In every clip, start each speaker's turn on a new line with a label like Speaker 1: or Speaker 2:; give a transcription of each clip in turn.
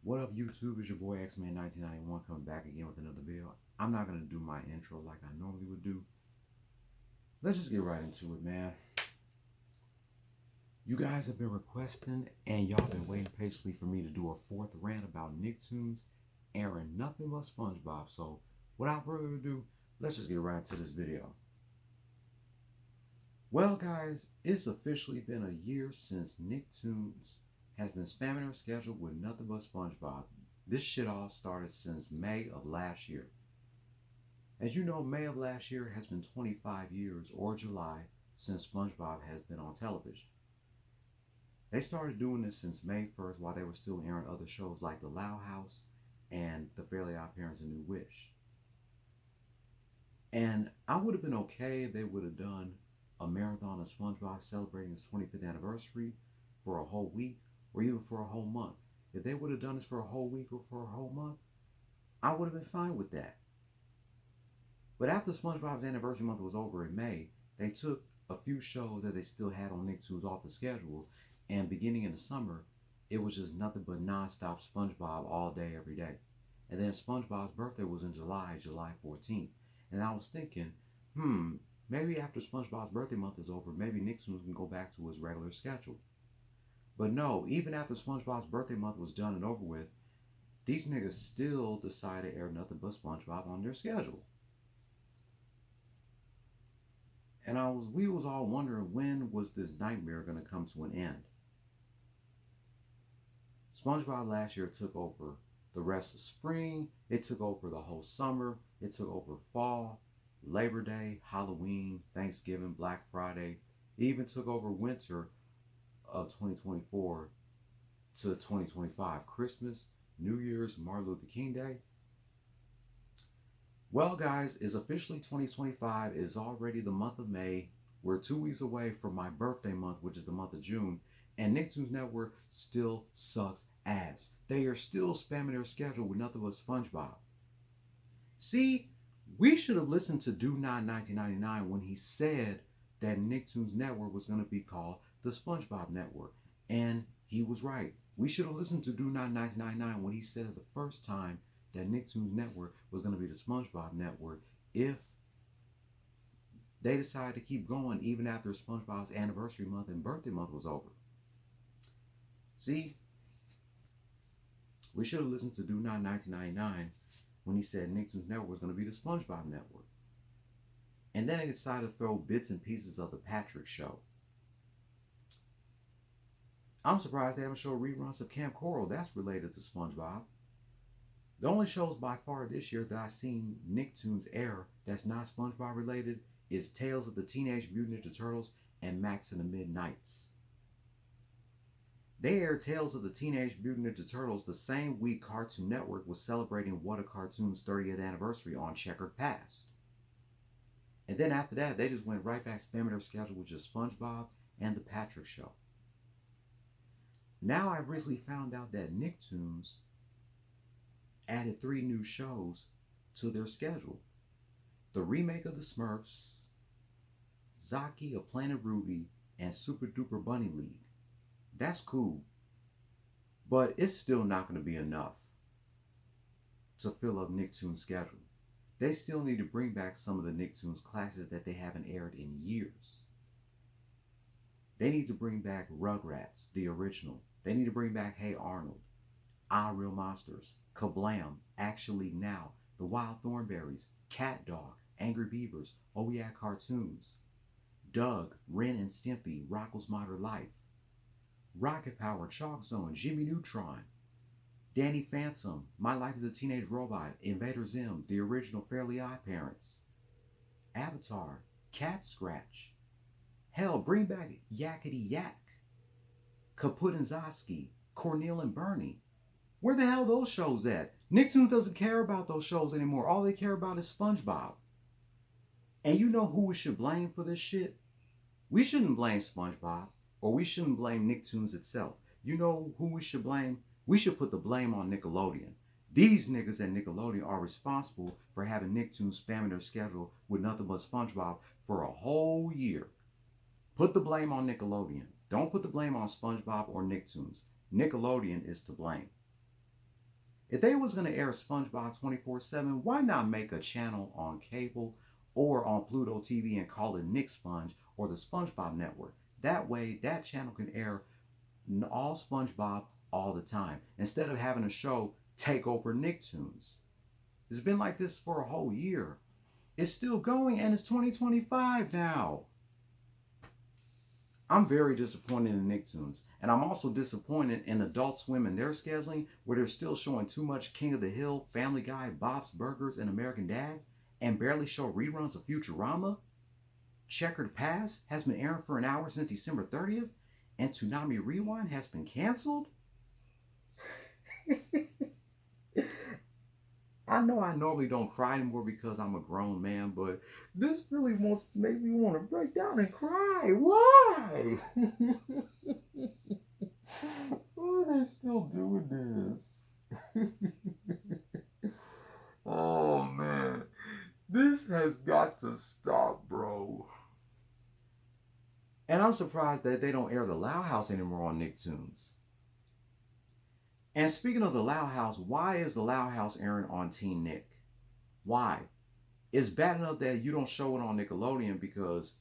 Speaker 1: What up, YouTube? It's your boy X-Man 1991 coming back again with another video. I'm not going to do my intro like I normally would do. Let's just get right into it, man. You guys have been requesting and y'all been waiting patiently for me to do a fourth rant about Nicktoons airing nothing but Spongebob. So without further ado, let's just get right into this video. Well, guys, it's officially been a year since Nicktoons has been spamming their schedule with nothing but Spongebob. This shit all started since May of last year. As you know, May of last year has been 25 years, or July, since SpongeBob has been on television. They started doing this since May 1st while they were still airing other shows like The Loud House and The Fairly Odd Parents and New Wish. And I would have been okay if they would have done a marathon of SpongeBob celebrating its 25th anniversary for a whole week or even for a whole month. If they would have done this for a whole week or for a whole month, I would have been fine with that. But after SpongeBob's anniversary month was over in May, they took a few shows that they still had on Nicktoons off the schedule, and beginning in the summer, it was just nothing but non-stop SpongeBob all day, every day. And then SpongeBob's birthday was in July, July 14th. And I was thinking, maybe after SpongeBob's birthday month is over, maybe Nicktoons can go back to his regular schedule. But no, even after SpongeBob's birthday month was done and over with, these niggas still decided to air nothing but SpongeBob on their schedule. And we was all wondering, when was this nightmare going to come to an end? SpongeBob last year took over the rest of spring. It took over the whole summer. It took over fall, Labor Day, Halloween, Thanksgiving, Black Friday. It even took over winter of 2024 to 2025. Christmas, New Year's, Martin Luther King Day. Well, guys, it's officially 2025. It's already the month of May. We're 2 weeks away from my birthday month, which is the month of June. And Nicktoons Network still sucks ass. They are still spamming their schedule with nothing but SpongeBob. See, we should have listened to Do Not 1999 when he said that Nicktoons Network was going to be called the SpongeBob Network. And he was right. We should have listened to Do Not 1999 when he said it the first time that Nicktoons Network was going to be the SpongeBob Network if they decided to keep going even after SpongeBob's anniversary month and birthday month was over. See, we should have listened to Do Not 1999 when he said Nicktoons Network was going to be the SpongeBob Network. And then they decided to throw bits and pieces of the Patrick Show. I'm surprised they haven't shown reruns of Camp Coral that's related to SpongeBob. The only shows by far this year that I've seen Nicktoons air that's not SpongeBob related is Tales of the Teenage Mutant Ninja Turtles and Max and the Midnights. They aired Tales of the Teenage Mutant Ninja Turtles the same week Cartoon Network was celebrating What a Cartoon's 30th anniversary on Checkered Past. And then after that, they just went right back spamming their schedule with just SpongeBob and The Patrick Show. Now I've recently found out that Nicktoons added 3 new shows to their schedule. The remake of the Smurfs, Zaki of Planet Ruby, and Super Duper Bunny League. That's cool, but it's still not going to be enough to fill up Nicktoons' schedule. They still need to bring back some of the Nicktoons classics that they haven't aired in years. They need to bring back Rugrats, the original. They need to bring back Hey Arnold, Our Real Monsters, Kablam, Actually Now, The Wild Thornberrys, Cat Dog, Angry Beavers, Oh Yeah Cartoons, Doug, Ren and Stimpy, Rocko's Modern Life, Rocket Power, Chalk Zone, Jimmy Neutron, Danny Phantom, My Life as a Teenage Robot, Invader Zim, the original Fairly Odd Parents, Avatar, Cat Scratch. Hell, bring back Yakety Yak, Kaput and Zosky, Cornel and Bernie. Where the hell are those shows at? Nicktoons doesn't care about those shows anymore. All they care about is SpongeBob. And you know who we should blame for this shit? We shouldn't blame SpongeBob, or we shouldn't blame Nicktoons itself. You know who we should blame? We should put the blame on Nickelodeon. These niggas at Nickelodeon are responsible for having Nicktoons spamming their schedule with nothing but SpongeBob for a whole year. Put the blame on Nickelodeon. Don't put the blame on SpongeBob or Nicktoons. Nickelodeon is to blame. If they was going to air SpongeBob 24/7, why not make a channel on cable or on Pluto TV and call it Nick Sponge or the SpongeBob Network? That way, that channel can air all SpongeBob all the time instead of having a show take over Nicktoons. It's been like this for a whole year. It's still going and it's 2025 now. I'm very disappointed in Nicktoons. And I'm also disappointed in Adult Swim and their scheduling where they're still showing too much King of the Hill, Family Guy, Bob's Burgers, and American Dad and barely show reruns of Futurama. Checkered Past has been airing for an hour since December 30th and Toonami Rewind has been canceled. I know I normally don't cry anymore because I'm a grown man, but this really wants to make me want to break down and cry. Why? Why are they still doing this? Oh man, this has got to stop, bro. And I'm surprised that they don't air the Loud House anymore on Nicktoons. And speaking of the Loud House, why is the Loud House airing on Teen Nick? Why? It's bad enough that you don't show it on Nickelodeon because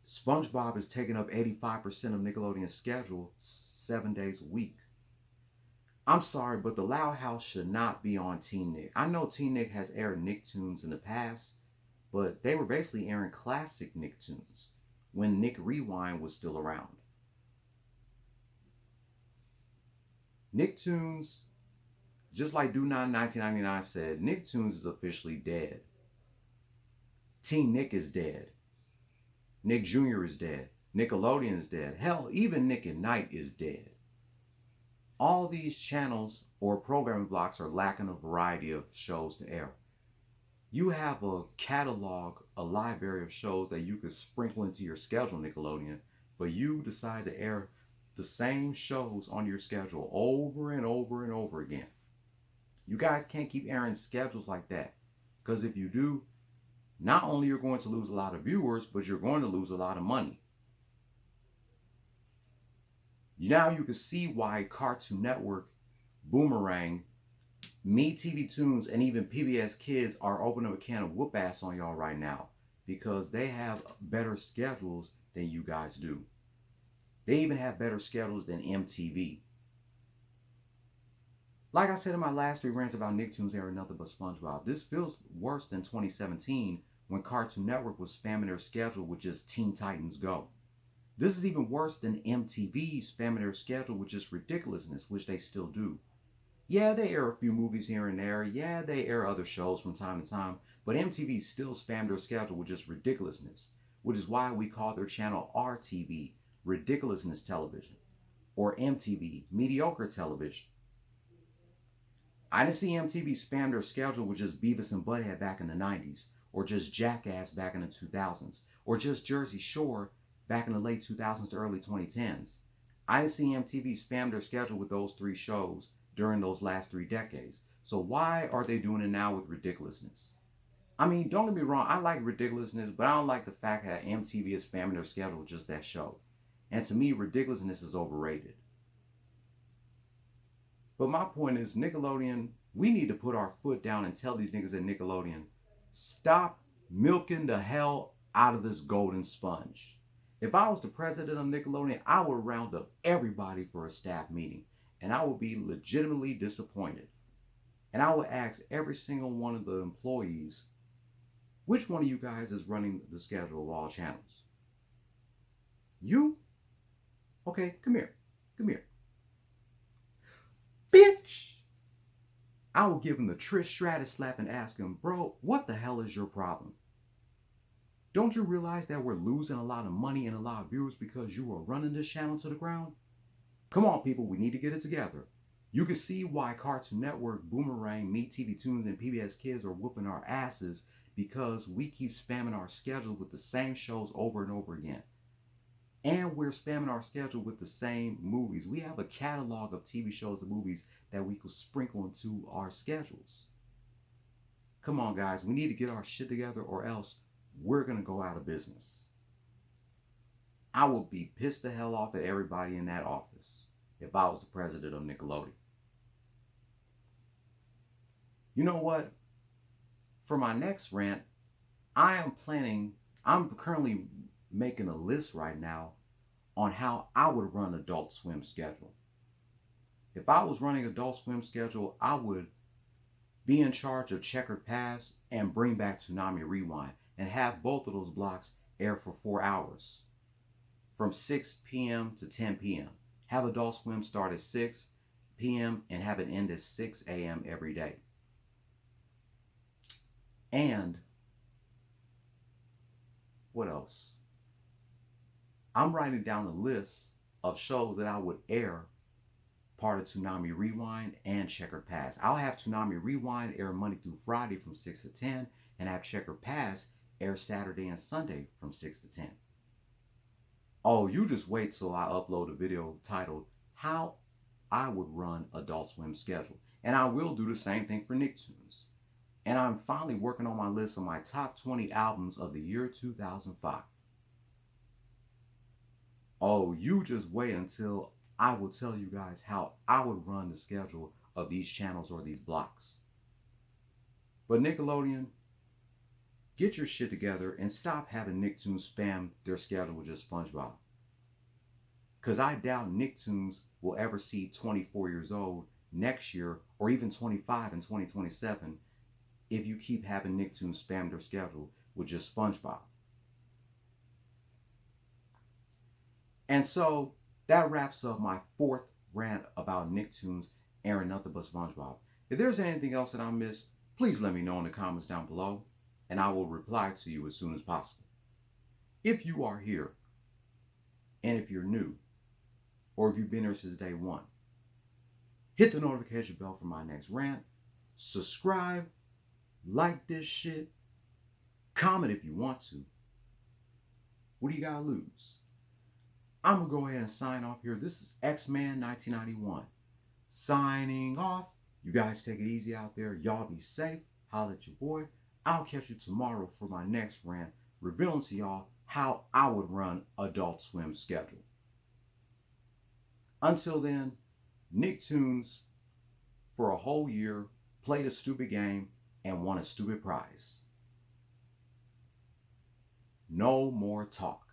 Speaker 1: SpongeBob is taking up 85% of Nickelodeon's schedule 7 days a week. I'm sorry, but the Loud House should not be on Teen Nick. I know Teen Nick has aired Nicktoons in the past, but they were basically airing classic Nicktoons when Nick Rewind was still around. Nicktoons, just like Do-Not in 1999 said, Nicktoons is officially dead. Teen Nick is dead. Nick Jr. is dead. Nickelodeon is dead. Hell, even Nick at Night is dead. All these channels or programming blocks are lacking a variety of shows to air. You have a catalog, a library of shows that you could sprinkle into your schedule, Nickelodeon, but you decide to air the same shows on your schedule over and over and over again. You guys can't keep airing schedules like that, because if you do, not only you're going to lose a lot of viewers, but you're going to lose a lot of money. Now you can see why Cartoon Network, Boomerang, MeTV Toons, and even PBS Kids are opening up a can of whoop ass on y'all right now, because they have better schedules than you guys do. They even have better schedules than MTV. Like I said in my last 3 rants about Nicktoons airing nothing but SpongeBob, this feels worse than 2017 when Cartoon Network was spamming their schedule with just Teen Titans Go. This is even worse than MTV spamming their schedule with just ridiculousness, which they still do. Yeah, they air a few movies here and there. Yeah, they air other shows from time to time. But MTV still spam their schedule with just ridiculousness, which is why we call their channel RTV, Ridiculousness Television, or MTV, Mediocre Television. I didn't see MTV spam their schedule with just Beavis and Butthead back in the 90s, or just Jackass back in the 2000s, or just Jersey Shore back in the late 2000s to early 2010s. I didn't see MTV spam their schedule with those 3 shows during those last 3 decades. So why are they doing it now with ridiculousness? I mean, don't get me wrong, I like ridiculousness, but I don't like the fact that MTV is spamming their schedule with just that show. And to me, ridiculousness is overrated. But my point is, Nickelodeon, we need to put our foot down and tell these niggas at Nickelodeon, stop milking the hell out of this golden sponge. If I was the president of Nickelodeon, I would round up everybody for a staff meeting. And I would be legitimately disappointed. And I would ask every single one of the employees, which one of you guys is running the schedule of all channels? You? Okay, come here. Come here. Bitch! I would give him the Trish Stratus slap and ask him, bro, what the hell is your problem? Don't you realize that we're losing a lot of money and a lot of viewers because you are running this channel to the ground? Come on, people, we need to get it together. You can see why Cartoon Network, Boomerang, MeTV Toons, and PBS Kids are whooping our asses because we keep spamming our schedule with the same shows over and over again. And we're spamming our schedule with the same movies. We have a catalog of TV shows and movies that we could sprinkle into our schedules. Come on, guys, we need to get our shit together or else we're going to go out of business. I would be pissed the hell off at everybody in that office if I was the president of Nickelodeon. You know what? For my next rant, I'm currently making a list right now on how I would run Adult Swim schedule. If I was running Adult Swim schedule, I would be in charge of Checkered Pass and bring back Tsunami Rewind and have both of those blocks air for 4 hours from 6 p.m. to 10 p.m. Have Adult Swim start at 6 p.m. and have it end at 6 a.m. every day. And what else? I'm writing down a list of shows that I would air part of Tsunami Rewind and Checkered Pass. I'll have Tsunami Rewind air Monday through Friday from 6 to 10 and have Checkered Pass air Saturday and Sunday from 6 to 10. Oh, you just wait till I upload a video titled How I Would Run Adult Swim Schedule. And I will do the same thing for Nicktoons. And I'm finally working on my list of my top 20 albums of the year 2005. Oh, you just wait until I will tell you guys how I would run the schedule of these channels or these blocks. But Nickelodeon, get your shit together and stop having Nicktoons spam their schedule with just SpongeBob. Because I doubt Nicktoons will ever see 24 years old next year or even 25 in 2027 if you keep having Nicktoons spam their schedule with just SpongeBob. And so that wraps up my fourth rant about Nicktoons airing nothing but SpongeBob. If there's anything else that I missed, please let me know in the comments down below, and I will reply to you as soon as possible. If you are here, and if you're new, or if you've been here since day one, hit the notification bell for my next rant, subscribe, like this shit, comment if you want to. What do you gotta lose? I'm gonna go ahead and sign off here. This is X-Man 1991. Signing off. You guys take it easy out there. Y'all be safe. Holla at your boy. I'll catch you tomorrow for my next rant, revealing to y'all how I would run Adult Swim schedule. Until then, Nicktoons for a whole year played a stupid game and won a stupid prize. No more talk.